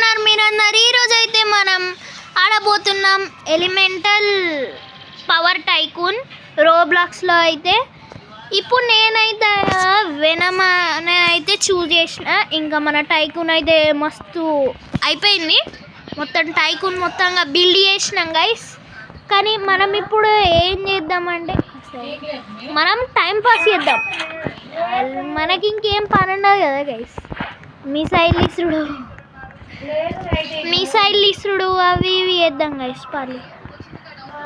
ఉన్నారు మీరందరూ? ఈరోజు అయితే మనం ఆడబోతున్నాం ఎలిమెంటల్ పవర్ టైకూన్ రోబ్లాక్స్లో. అయితే ఇప్పుడు నేనైతే వెనమ్ అనే అయితే చూజ్ చేసిన. ఇంకా మన టైకూన్ అయితే మస్తు అయిపోయింది, మొత్తం టైకూన్ మొత్తంగా బిల్డ్ చేసినాం గైస్. కానీ మనం ఇప్పుడు ఏం చేద్దామంటే మనం టైం పాస్ చేద్దాం, మనకి ఇంకేం పని ఉండదు కదా గైస్. మిసైల్ ఇసుడు అవి ఇవి వేద్దాం గైస్. పర్లే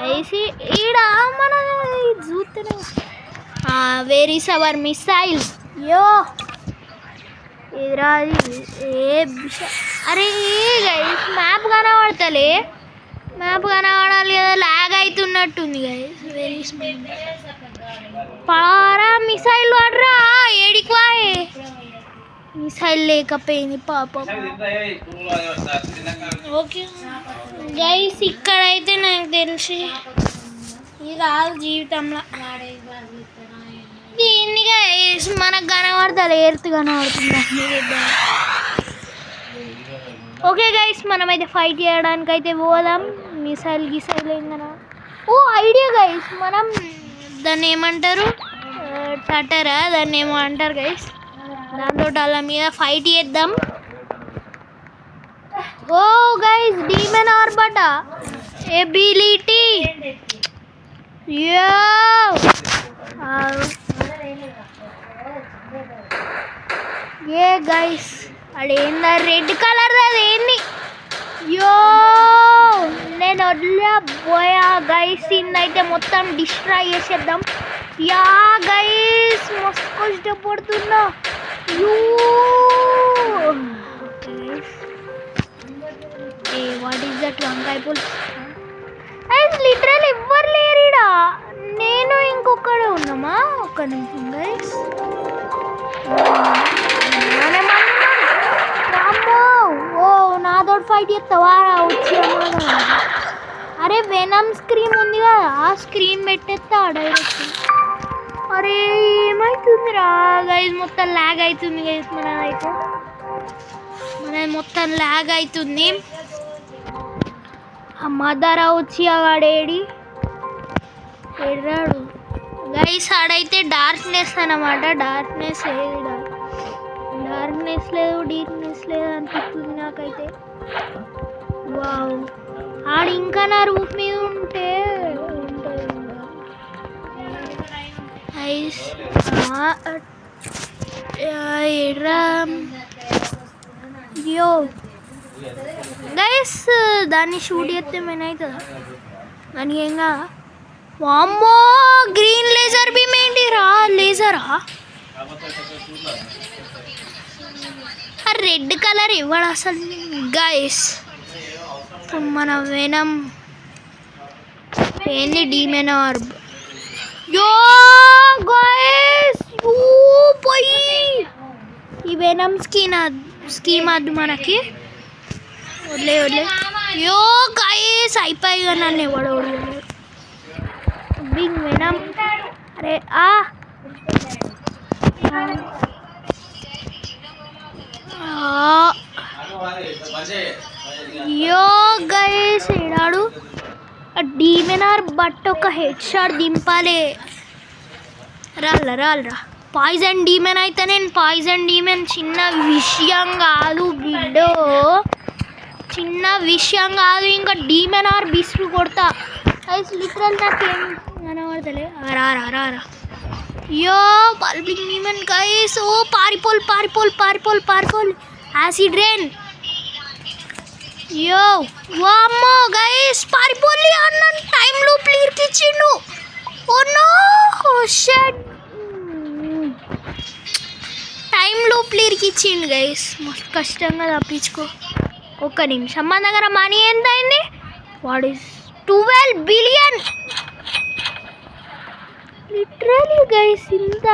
వేసి ఈడ మన చూస్తూనే వేర్ ఈస్ అవర్ మిసైల్. యో ఎదురా అరే గైస్ మ్యాప్ కనబడతలే, మ్యాప్ కనబడాలి కదా, లాగ్ అవుతున్నట్టుంది గైస్. వెరీ స్మెల్ పారా మిసైల్ వాడరా, ఏడికి వాయే మిసైల్ లేకపోయింది పాపం. ఓకే గైస్ ఇక్కడైతే నాకు తెలిసి ఇది రాదు జీవితంలో. దీన్ని గైస్ మనకు కనబడతారు, ఎర్త్ కనబడుతుంది. ఓకే గైస్ మనమైతే ఫైట్ చేయడానికి అయితే పోదాం. మిసైల్ ఏం కన్నా ఓ ఐడియా గైస్, మనం దాన్ని ఏమంటారు టటరా, దాన్ని ఏమో అంటారు గైస్. దాంతో అలా మీద ఫైట్ చేద్దాం. ఓ గైస్ డీమన్ ఆర్బట ఎబిలిటీ. యో ఏ గైస్ అదేందా రెడ్ కలర్, అదేంది? యో నేను వదిలేపోయా గైస్, ఇన్నైతే మొత్తం డిస్ట్రాయ్ చేసేద్దాం. యా గైస్ మస్తు కష్టపడుతున్నా. వాట్ ఈస్ దట్ వంకాయ పుల్? లిటరల్ ఎవ్వరు లేరుడా, నేను ఇంకొకడే ఉన్నామా? ఒక్క నిమిషం గైస్. ఓ నాతోటి ఫైట్ చేస్తావా వచ్చి? అరే వెనమ్ స్క్రీన్ ఉంది కదా, ఆ స్క్రీన్ పెట్టేస్తా డైరెక్ట్. అరే ఏమవుతుందిరా గైస్, మొత్తం ల్యాగ్ అవుతుంది గైస్. మనది మొత్తం ల్యాగ్ అవుతుంది. ఆ మదర్ వచ్చి ఆడేడి ఎర్రాడు గైస్. ఆడైతే డార్క్నెస్ అన్నమాట. డార్క్నెస్ ఏది? డార్క్నెస్ లేదు, డీప్నెస్ లేదు అనిపిస్తుంది నాకైతే. వావ్ ఆడు ఇంకా నా రూఫ్ మీద ఉంటే యో గైస్ దాన్ని షూట్ చేస్తే మేనవుతుందా? దానికి ఏంగా వామ్మో గ్రీన్ లేజర్ బీమ్ ఏంటి రా? లేజరా రెడ్ కలర్ ఇవ్వడు అసలు గైస్. మన వెనమ్ ఏంది డీమన్ ఆర్బ్. యో గైస్ పోయి ఈ వెనమ్ స్కీమ్ అద్దు మనకి. వదిలే యో గైస్ అయిపోయి నన్ను ఎవడు బిగ్ వెనమ్. అరే యో గైస్ ఏడాడు డీమన్ ఆర్ బట్ ఒక హెడ్ షాట్ దింపాలి. రాలరా పాయిజన్ డీమన్ అయితే నేను పాయిజన్ డీమన్ చిన్న విషయం కాదు బిడ్డో, చిన్న విషయం కాదు. ఇంకా డీమన్ ఆర్ బిస్రు కొడతా గైస్. లిటరల్ నాకేం కనబడతలే. రా యో బల్బింగ్ డీమన్ గైస్. ఓ పారిపోల్ యాసిడ్ రెయిన్. యో వామ్మో గైస్ పారిపోలి అన్న టైం లూప్ లీర్కి ఇచ్చిండు. ఓ నో షట్, టైం లూప్ లీర్కి ఇచ్చిండు గైస్. మస్తు కష్టంగా తప్పించుకో. ఒక్క నిమిషం. మన దగ్గర మనీ ఎంత అయింది? What is 12 billion. Literally guys ఇంత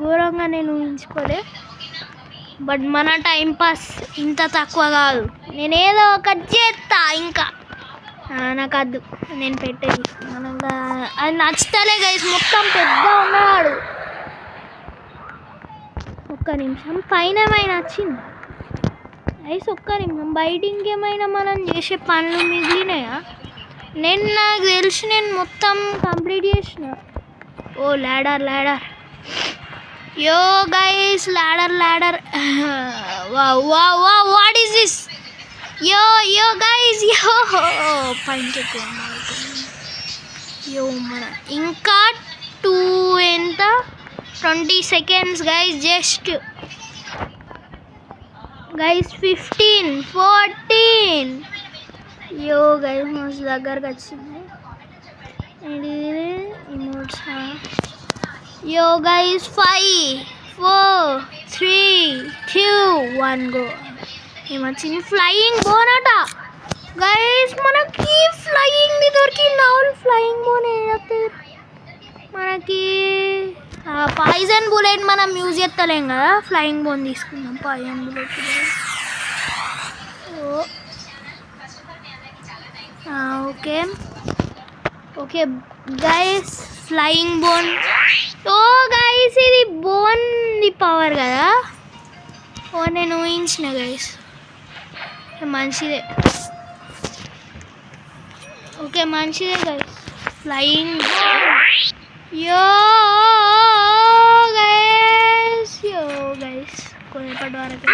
ఘోరంగా నేను ఊహించుకోలే. బట్ మన టైం పాస్ ఇంత తక్కువ కాదు. నేనేదో ఒకటి చేస్తా. ఇంకా నాకు వద్దు నేను పెట్టేది. మనకు అది నచ్చుతలే గైస్, మొత్తం పెద్ద ఉన్నాడు. ఒక్క నిమిషం పైన వచ్చింది. గైస్ ఒక్క నిమిషం, బయట ఇంకేమైనా మనం చేసే పనులు మిగిలినాయా? నాకు తెలిసి నేను మొత్తం కంప్లీట్ చేసిన. ఓ ladder yo guys, ladder what is this? Yo guys, పైకి యో మన ఇంకా 20 seconds గైస్, జస్ట్ గైస్ 15 14. యో గైస్ మస్తు దగ్గరకు వచ్చింది. Emotes yo guys 5 4 3 2 1 go. ఏమొచ్చింది? ఫ్లయింగ్ బోన్ అట గైస్. మనకి ఫ్లయింగ్ దొరికింది. అవును, ఫ్లయింగ్ బోన్ మనకి పాయిజన్ బుల్లెట్ మనం యూజ్ చేస్తలేం కదా, ఫ్లయింగ్ బోన్ తీసుకుందాం. Poison bullet okay guys, flying bone. ఓ గైస్, ఇది బోన్ ది పవర్ కదా. ఓ నేను ఊహించిన గైస్, మంచిదే. ఓకే మంచిదే గైస్, ఫ్లయింగ్ యో గైస్ కొనేపటి వరకు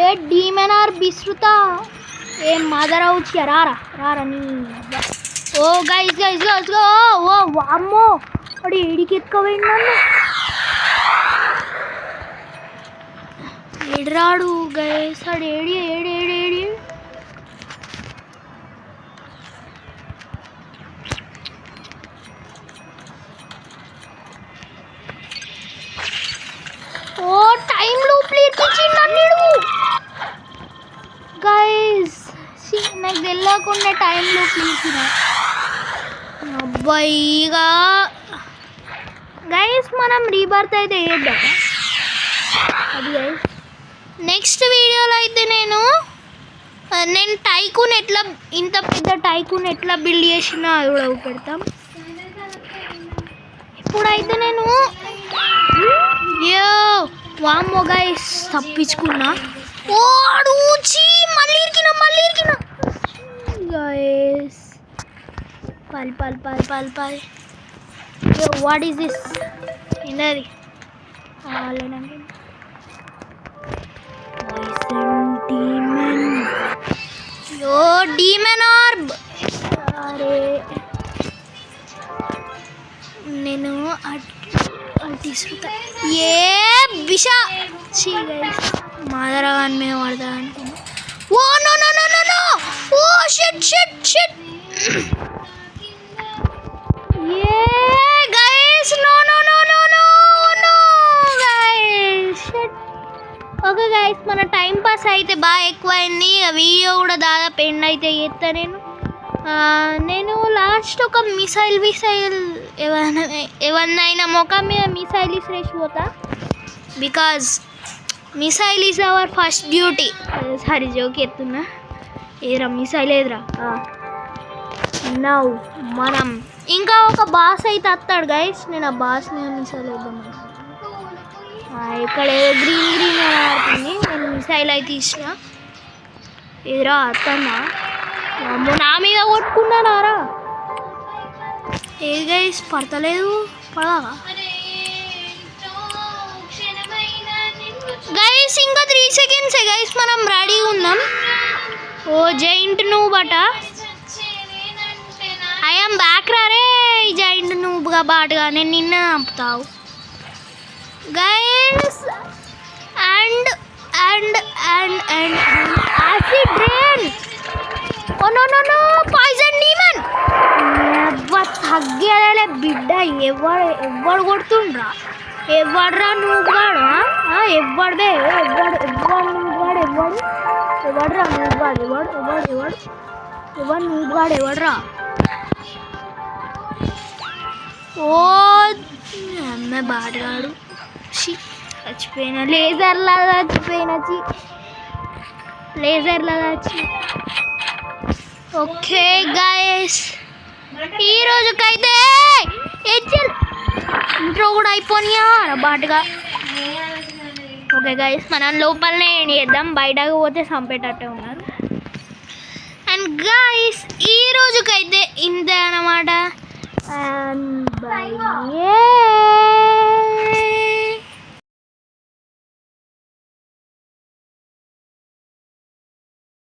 ఏ డీమన్ ఆర్ బిశ్రుత ఏం మదర్ అవుచి రారా నీ. ఓ గైస్ ఓ వామ్మో, వాడు ఏడికి ఎత్తుకోపోయింది నన్ను. ఏడిరాడు గైస్, వాడు ఏడి. ఓ టైం లూప్ లేచిండు గైస్. నాకు తెలియకుండా టైం లూప్ లేచిన అబ్బాయిగా. గైస్ మనం రీబర్త్ అయితే వేద్దాం అది గైస్. నెక్స్ట్ వీడియోలో అయితే నేను టైకూన్ ఎట్లా, ఇంత పెద్ద టైకూన్ ఎట్లా బిల్డ్ చేసినా అది కూడా పెడతాం. ఇప్పుడైతే నేను వామ్మో గైస్ తప్పించుకున్నా. ఓ అడుచి మళ్ళీ ఇరికినా గైస్. పాల్ వాట్ ఈస్ దిస్? ఏంటది? Demon orb. అరే నేను తీసుకుంటా. ఏ బిషా మాదరగాని మీద పడతా అనుకున్నా. ఓ నో ఓ షిట్ ఏ guys no guys shit. Okay guys, మన టైం పాస్ అయితే బాగా ఎక్కువైంది. వీడియో కూడా దాదాపు ఎండ్ అయితే చేస్తా. నేను లాస్ట్ ఒక మిసైల్ ఎవరినైనా ముఖం మీద మిసైల్ ఇసిరేసిపోతా. Because missile is our first duty. Sorry joke ఎత్తున్నా. ఏదిరా మిసైల్ ఏదిరా. నౌ మనం ఇంకా ఒక బాస్ అయితే వస్తాడు గైస్. నేను ఆ బాస్ మీద మిసైల్ వేద్దాం. ఇక్కడ ఏదో గ్రీన్ ఆడుతుంది. నేను మిసైల్ అయితే ఇచ్చిన. ఏదిరా అత్తన్నా, నా మీద కొట్టుకున్నారా? ఏది గైస్ పడతలేదు. పడగా గైస్, ఇంకా 3 seconds గైస్, మనం రెడీగా ఉందాం. ఓ జైంట్ నూబ్ అట. ఐఎమ్ బ్యాక్ రారే జైంట్ నూబ్గా బాటుగా. నేను నిన్న చంపుతావు గైస్. And acid drain. ఓ నో పాయిజన్ డీమన్. తగ్గేదే బిడ్డ. ఎవడు కొడుతుండ్రా? ఎవడ్రా నూబ్గాడు? ఎవడ్రా నూబ్గాడు? ఎవడ్రా? ఓ అమ్మ బాటగాడు. చచ్చిపోయినా లేజర్లా వచ్చి. ఓకే గైస్, ఈరోజుకైతే ఇంట్రో కూడా అయిపోయినా బాటుగా. ఓకే గైస్, మనం లోపలనే చేద్దాం, బయటకు పోతే చంపేటట్టే ఉన్నారు. అండ్ గైస్ ఈ రోజుకైతే ఇంతే అన్నమాట. And by